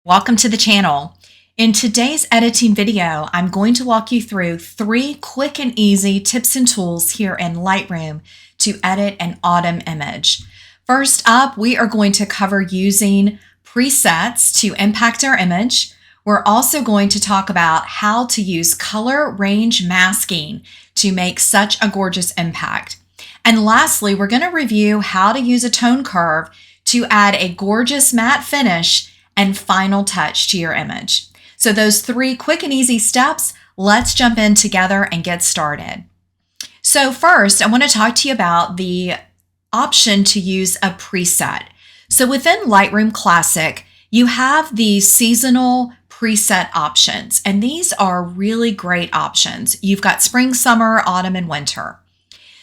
Welcome to the channel. In today's editing video, I'm going to walk you through 3 quick and easy tips and tools here in Lightroom to edit an autumn image. First up, we are going to cover using presets to impact our image. We're also going to talk about how to use color range masking to make such a gorgeous impact. And lastly, we're going to review how to use a tone curve to add a gorgeous matte finish and final touch to your image. So those 3 quick and easy steps, let's jump in together and get started. So first, I want to talk to you about the option to use a preset. So within Lightroom Classic, you have the seasonal preset options, and these are really great options. You've got spring, summer, autumn, and winter.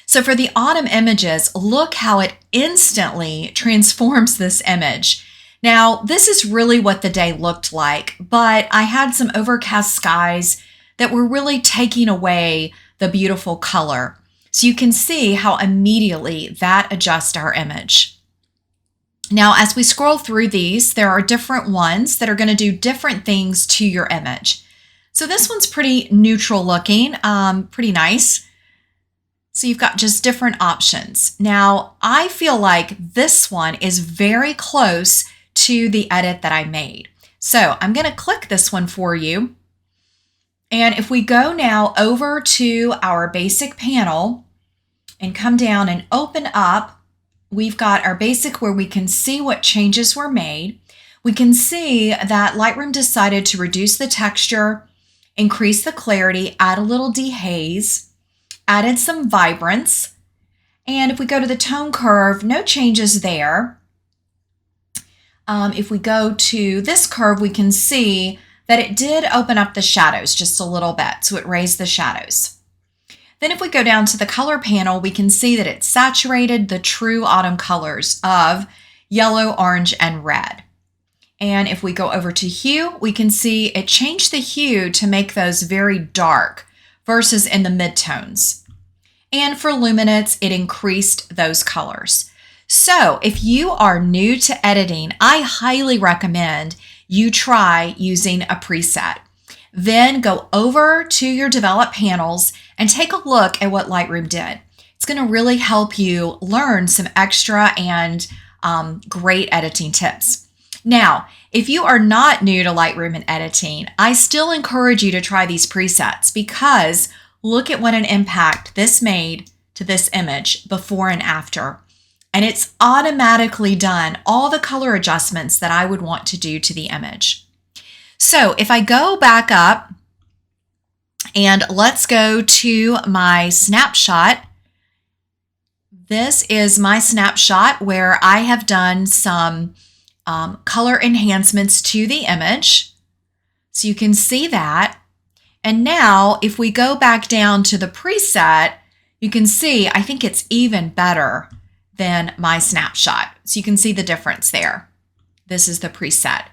So for the autumn images, look how it instantly transforms this image. Now, this is really what the day looked like, but I had some overcast skies that were really taking away the beautiful color. So you can see how immediately that adjusts our image. Now, as we scroll through these, there are different ones that are going to do different things to your image. So this one's pretty neutral looking, pretty nice. So you've got just different options. Now, I feel like this one is very close to the edit that I made. So I'm going to click this one for you. And if we go now over to our basic panel and come down and open up, we've got our basic where we can see what changes were made. We can see that Lightroom decided to reduce the texture, increase the clarity, add a little dehaze, added some vibrance. And if we go to the tone curve, no changes there. If we go to this curve, we can see that it did open up the shadows just a little bit, so it raised the shadows. Then if we go down to the color panel, we can see that it saturated the true autumn colors of yellow, orange, and red. And if we go over to hue, we can see it changed the hue to make those very dark versus in the midtones. And for luminance, it increased those colors. So if you are new to editing, I highly recommend you try using a preset. Then go over to your develop panels and take a look at what Lightroom did. It's going to really help you learn some extra and great editing tips. Now, if you are not new to Lightroom and editing, I still encourage you to try these presets because look at what an impact this made to this image before and after. And it's automatically done all the color adjustments that I would want to do to the image. So if I go back up and let's go to my snapshot. This is my snapshot where I have done some color enhancements to the image. So you can see that. And now if we go back down to the preset, you can see I think it's even better than my snapshot. So you can see the difference there. This is the preset.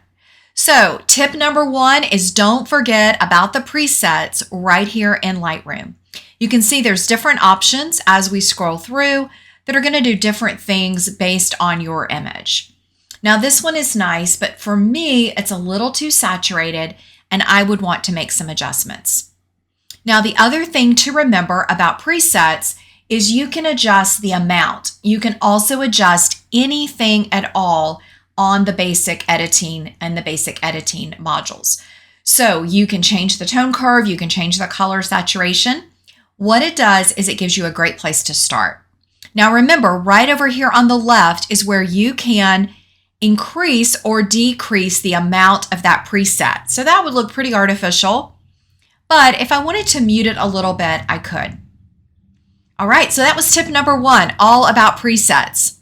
So tip number 1 is don't forget about the presets right here in Lightroom. You can see there's different options as we scroll through that are going to do different things based on your image. Now this one is nice, but for me, it's a little too saturated and I would want to make some adjustments. Now the other thing to remember about presets is you can adjust the amount. You can also adjust anything at all on the basic editing and the basic editing modules. So you can change the tone curve, you can change the color saturation. What it does is it gives you a great place to start. Now remember, right over here on the left is where you can increase or decrease the amount of that preset. So that would look pretty artificial, but if I wanted to mute it a little bit, I could. All right, so that was tip number 1, all about presets.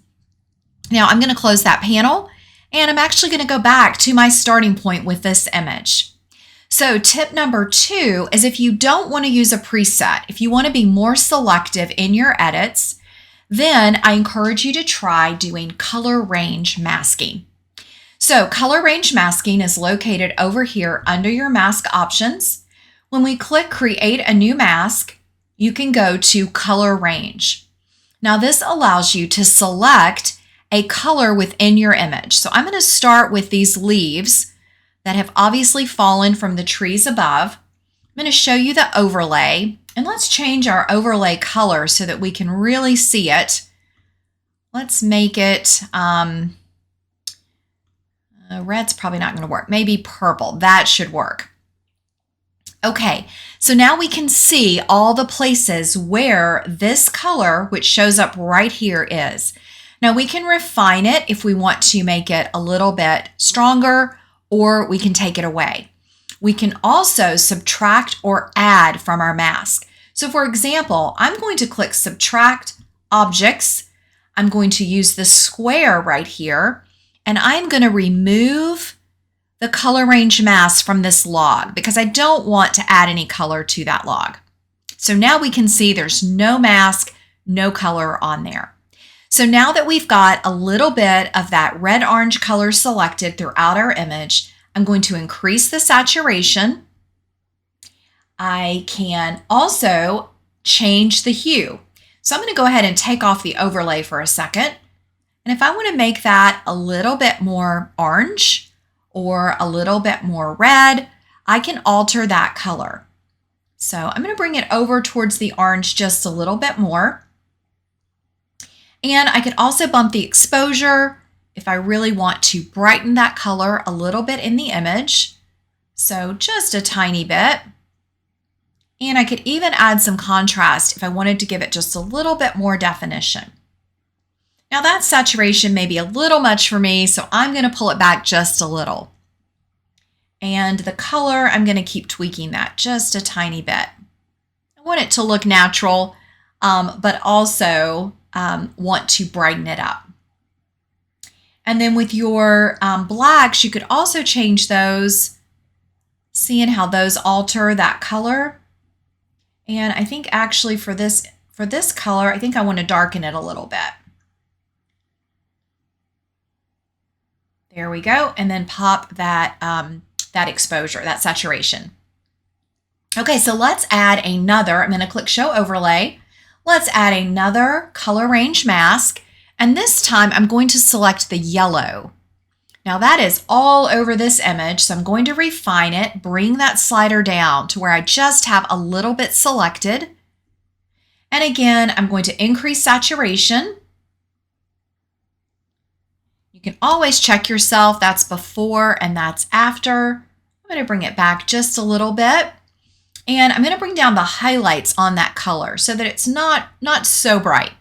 Now I'm going to close that panel and I'm actually going to go back to my starting point with this image. So tip number 2 is if you don't want to use a preset, if you want to be more selective in your edits, then I encourage you to try doing color range masking. So color range masking is located over here under your mask options. When we click create a new mask, you can go to color range. Now this allows you to select a color within your image. So I'm going to start with these leaves that have obviously fallen from the trees above. I'm going to show you the overlay, and let's change our overlay color so that we can really see it. Let's make it, red's probably not going to work. Maybe purple. That should work. Okay, so now we can see all the places where this color, which shows up right here, is. Now we can refine it if we want to make it a little bit stronger, or we can take it away. We can also subtract or add from our mask. So for example, I'm going to click Subtract Objects. I'm going to use the square right here, and I'm going to remove the color range mask from this log because I don't want to add any color to that log. So now we can see there's no mask, no color on there. So now that we've got a little bit of that red-orange color selected throughout our image, I'm going to increase the saturation. I can also change the hue. So I'm going to go ahead and take off the overlay for a second. And if I want to make that a little bit more orange or a little bit more red, I can alter that color. So I'm going to bring it over towards the orange just a little bit more. And I could also bump the exposure if I really want to brighten that color a little bit in the image. So just a tiny bit. And I could even add some contrast if I wanted to give it just a little bit more definition. Now that saturation may be a little much for me, so I'm going to pull it back just a little. And the color, I'm going to keep tweaking that just a tiny bit. I want it to look natural, but also want to brighten it up. And then with your blacks, you could also change those, seeing how those alter that color. And I think actually for this color, I think I want to darken it a little bit. There we go. And then pop that, that exposure, that saturation. Okay, so let's add another. I'm going to click Show Overlay. Let's add another color range mask. And this time I'm going to select the yellow. Now that is all over this image, so I'm going to refine it, bring that slider down to where I just have a little bit selected. And again, I'm going to increase saturation. You can always check yourself, that's before and that's after. I'm going to bring it back just a little bit. And I'm going to bring down the highlights on that color so that it's not so bright.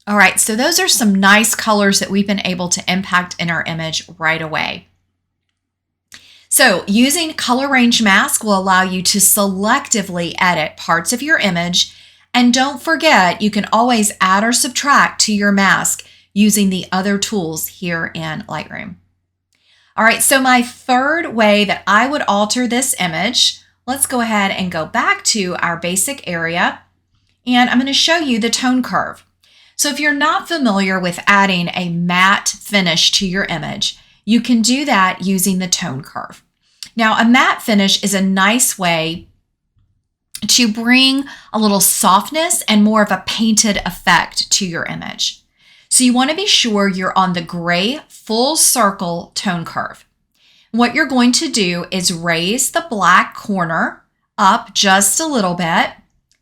All right, so those are some nice colors that we've been able to impact in our image right away. So using color range mask will allow you to selectively edit parts of your image. And don't forget, you can always add or subtract to your mask using the other tools here in Lightroom. All right, so my third way that I would alter this image, let's go ahead and go back to our basic area. And I'm going to show you the tone curve. So if you're not familiar with adding a matte finish to your image, you can do that using the tone curve. Now, a matte finish is a nice way to bring a little softness and more of a painted effect to your image. So you want to be sure you're on the gray full circle tone curve. What you're going to do is raise the black corner up just a little bit.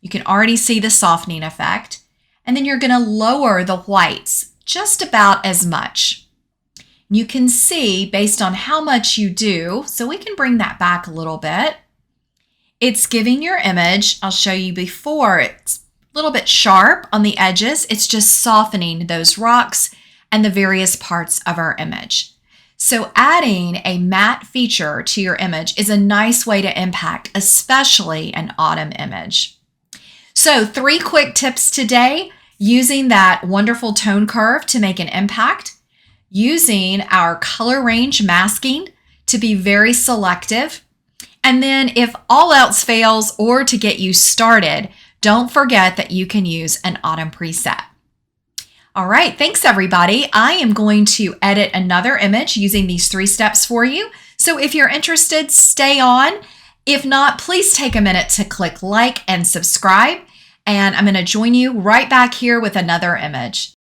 You can already see the softening effect. And then you're going to lower the whites just about as much. You can see based on how much you do, so we can bring that back a little bit. It's giving your image, I'll show you before, it's a little bit sharp on the edges. It's just softening those rocks and the various parts of our image. So adding a matte feature to your image is a nice way to impact, especially an autumn image. So 3 quick tips today, using that wonderful tone curve to make an impact, using our color range masking to be very selective, and then if all else fails or to get you started, don't forget that you can use an autumn preset. All right, thanks everybody. I am going to edit another image using these 3 steps for you. So if you're interested, stay on. If not, please take a minute to click like and subscribe. And I'm going to join you right back here with another image.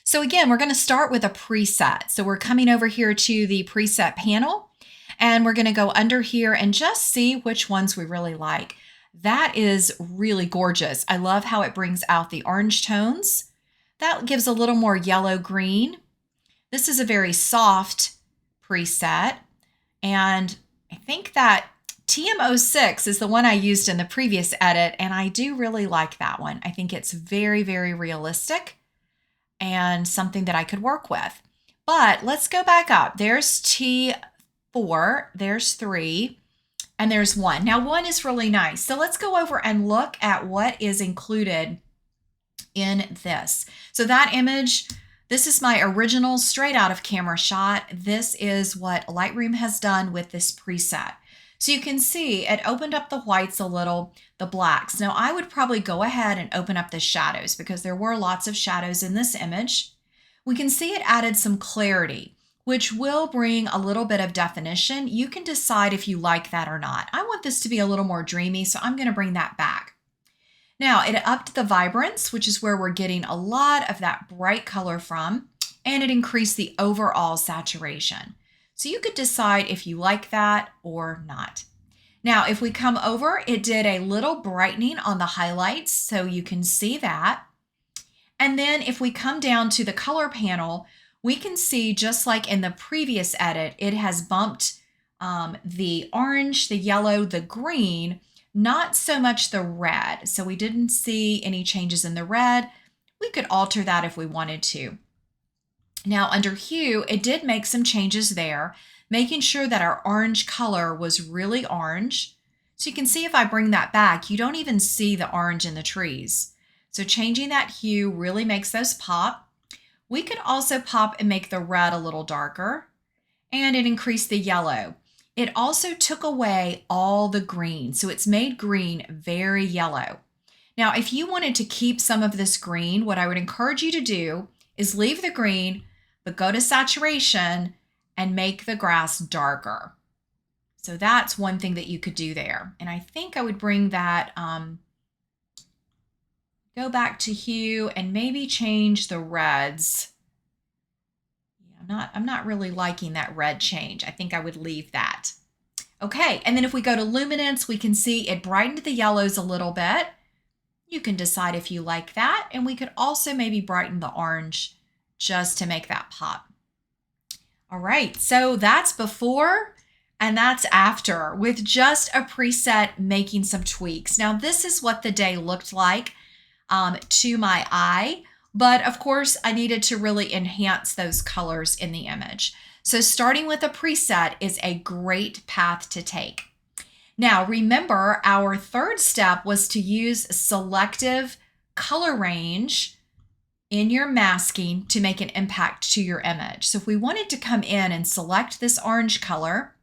So again, we're going to start with a preset. So we're coming over here to the preset panel, and we're going to go under here and just see which ones we really like. That is really gorgeous. I love how it brings out the orange tones. That gives a little more yellow green. This is a very soft preset, and I think that TM06 is the one I used in the previous edit, and I do really like that one. I think it's very, very realistic and something that I could work with. But let's go back up. There's T4, there's 3, and there's 1. Now 1 is really nice. So let's go over and look at what is included in this. So that image, this is my original straight out of camera shot. This is what Lightroom has done with this preset. So you can see it opened up the whites a little, the blacks. Now I would probably go ahead and open up the shadows because there were lots of shadows in this image. We can see it added some clarity, which will bring a little bit of definition. You can decide if you like that or not. I want this to be a little more dreamy, so I'm going to bring that back. Now it upped the vibrance, which is where we're getting a lot of that bright color from, and it increased the overall saturation. So you could decide if you like that or not. Now, if we come over, it did a little brightening on the highlights, so you can see that. And then if we come down to the color panel, we can see, just like in the previous edit, it has bumped the orange, the yellow, the green, not so much the red. So we didn't see any changes in the red. We could alter that if we wanted to. Now under hue, it did make some changes there, making sure that our orange color was really orange. So you can see if I bring that back, you don't even see the orange in the trees. So changing that hue really makes those pop. We could also pop and make the red a little darker, and it increased the yellow. It also took away all the green, so it's made green very yellow. Now, if you wanted to keep some of this green, what I would encourage you to do is leave the green, but go to saturation and make the grass darker. So that's one thing that you could do there. And I think I would bring that, go back to hue and maybe change the reds. I'm not really liking that red change. I think I would leave that. Okay, and then if we go to luminance, we can see it brightened the yellows a little bit. You can decide if you like that, and we could also maybe brighten the orange just to make that pop. All right, so that's before and that's after with just a preset making some tweaks. Now this is what the day looked like to my eye, but of course I needed to really enhance those colors in the image. So starting with a preset is a great path to take. Now remember, our third step was to use selective color range in your masking to make an impact to your image. So if we wanted to come in and select this orange color,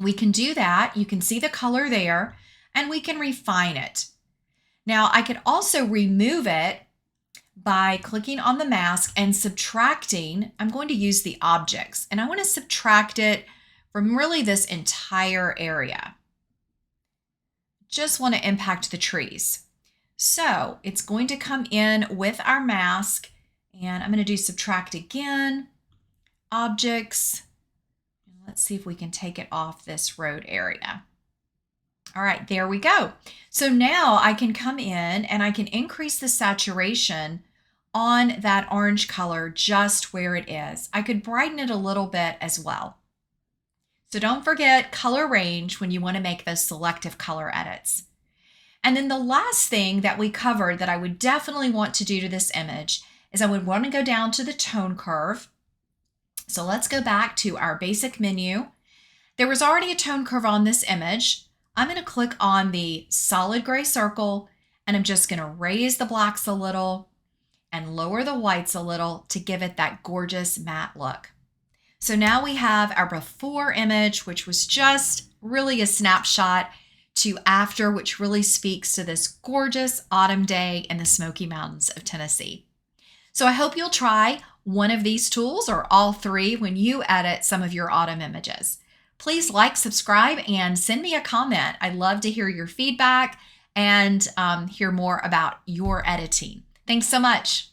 we can do that. You can see the color there, and we can refine it. Now I could also remove it by clicking on the mask and subtracting. I'm going to use the objects, and I want to subtract it from really this entire area. Just want to impact the trees. So it's going to come in with our mask, and I'm going to do subtract again, objects. Let's see if we can take it off this road area. All right, there we go. So now I can come in and I can increase the saturation on that orange color just where it is. I could brighten it a little bit as well. So don't forget color range when you want to make those selective color edits. And then the last thing that we covered that I would definitely want to do to this image is I would want to go down to the tone curve. So let's go back to our basic menu. There was already a tone curve on this image. I'm going to click on the solid gray circle, and I'm just going to raise the blacks a little and lower the whites a little to give it that gorgeous matte look. So now we have our before image, which was just really a snapshot, to after, which really speaks to this gorgeous autumn day in the Smoky Mountains of Tennessee. So I hope you'll try one of these tools or all three when you edit some of your autumn images. Please like, subscribe, and send me a comment. I'd love to hear your feedback and hear more about your editing. Thanks so much.